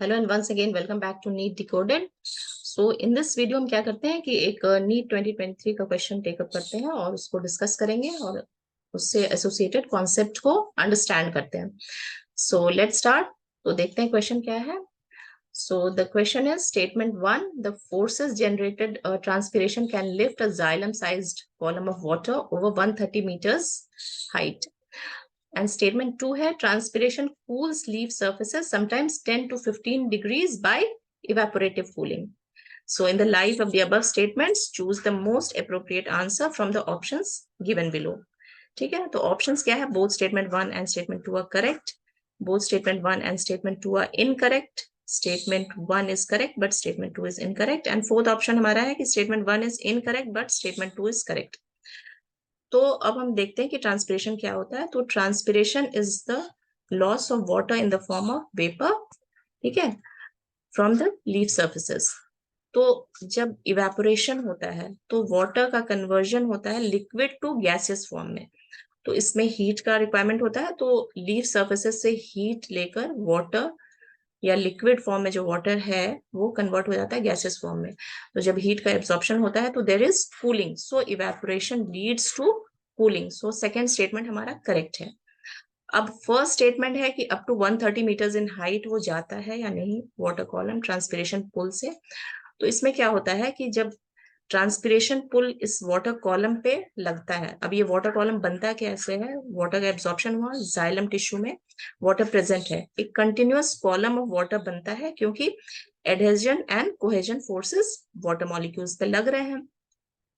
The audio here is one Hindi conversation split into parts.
Hello and once again welcome back to NEET decoded. So in this video हम क्या करते हैं कि एक नीट 2023 का क्वेश्चन टेकअप करते हैं और उसको डिस्कस करेंगे और उससे एसोसिएटेड कॉन्सेप्ट को अंडरस्टैंड करते हैं। So let's start. तो देखते हैं क्वेश्चन क्या है। So the question is statement 1, the forces generated transpiration can lift a xylem sized column of water over 130 meters height. And statement 2 है transpiration cools leaf surfaces sometimes 10 to 15 degrees by evaporative cooling. So in the light of the above statements, choose the most appropriate answer from the options given below. ठीक है, तो options क्या है? Both statement 1 and statement 2 are correct. Both statement 1 and statement 2 are incorrect. Statement 1 is correct, but statement 2 is incorrect. And fourth option हमारा है कि statement 1 is incorrect, but statement 2 is correct. तो अब हम देखते हैं कि ट्रांसपिरेशन क्या होता है। तो transpiration is the loss of water in the form of vapour, ठीक है, फ्रॉम द लीफ सर्फेसेस। तो जब इवेपोरेशन होता है तो वाटर का कन्वर्जन होता है लिक्विड टू गैसियस फॉर्म में। तो इसमें हीट का रिक्वायरमेंट होता है, तो लीफ सर्फेसेस से हीट लेकर वाटर या लिक्विड फॉर्म में जो वाटर है वो कन्वर्ट हो जाता है गैसियस फॉर्म में। तो जब हीट का एब्जॉर्प्शन होता है तो there is cooling, so evaporation leads to cooling. So second statement हमारा करेक्ट है। अब फर्स्ट स्टेटमेंट है कि up to 130 metres in height वो जाता है या नहीं वाटर कॉलम ट्रांसपिरेशन पुल से। तो इसमें क्या होता है कि जब ट्रांसपिरेशन पुल इस वाटर कॉलम पे लगता है, अब ये वाटर कॉलम बनता कैसे है? वाटर का एब्जॉर्प्शन हुआ, जाइलम टिश्यू में वाटर प्रेजेंट है, एक कंटिन्यूअस कॉलम ऑफ वाटर बनता है क्योंकि adhesion and cohesion forces water molecules पे लग रहे हैं।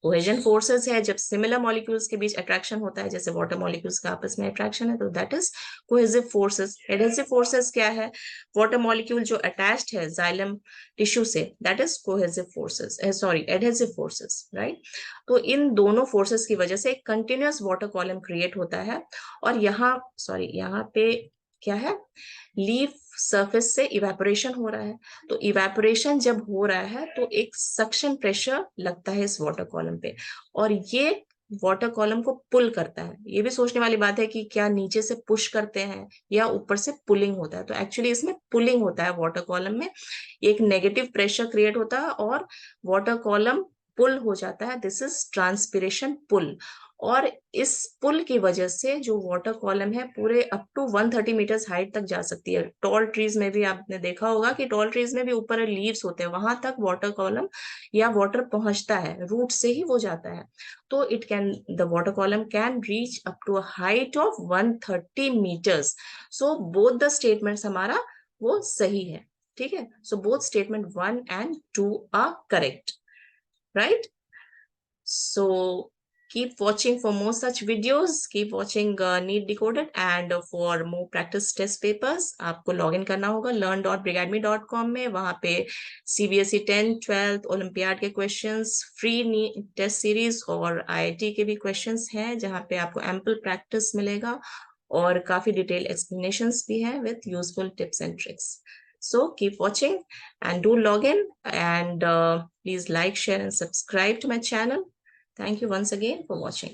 कोहेजन फोर्सेस है जब सिमिलर मॉलिक्यूल्स के बीच अट्रैक्शन होता है, जैसे वाटर मॉलिक्यूल्स का आपस में अट्रैक्शन है, तो that is cohesive forces. Adhesive forces क्या है? वाटर मॉलिक्यूल जो अटैच्ड है जाइलम टिश्यू से, that is cohesive forces, sorry adhesive forces, right. तो इन दोनों फोर्सेस की वजह से एक कंटिन्यूअस वाटर कॉलम क्रिएट होता है। और यहाँ पे क्या है? लीफ सरफेस से इवेपोरेशन हो रहा है। तो इवेपोरेशन जब हो रहा है तो एक सक्शन प्रेशर लगता है इस वाटर कॉलम पे, और ये वाटर कॉलम को पुल करता है। ये भी सोचने वाली बात है कि क्या नीचे से पुश करते हैं या ऊपर से पुलिंग होता है। तो एक्चुअली इसमें पुलिंग होता है वाटर कॉलम में, एक नेगेटिव प्रेशर क्रिएट होता है और वाटर कॉलम पुल हो जाता है। This is transpiration pull. और इस पुल की वजह से जो वाटर कॉलम है पूरे अप टू 130 मीटर्स हाइट तक जा सकती है। टॉल ट्रीज में भी आपने देखा होगा कि टॉल ट्रीज में भी ऊपर लीव्स होते हैं, वहां तक वाटर कॉलम या वाटर पहुंचता है, रूट से ही वो जाता है। तो the water column can reach up to a height of 130 metres. So both the statements हमारा वो सही है, ठीक है। So both statement 1 and 2 are correct, right? So keep watching for more such videos. Keep watching NEET Decoded, and for more practice test papers आपको लॉग इन करना होगा learn.brigadme.com में। वहां पे CBSE 10th 12th ओलंपियाड के क्वेश्चंस, फ्री टेस्ट सीरीज और IIT के भी क्वेश्चंस हैं, जहां पे आपको एम्पल प्रैक्टिस मिलेगा और काफी डिटेल एक्सप्लेनेशंस भी हैं with useful tips and tricks. So keep watching and do log in, and please like, share and subscribe to my channel. Thank you once again for watching.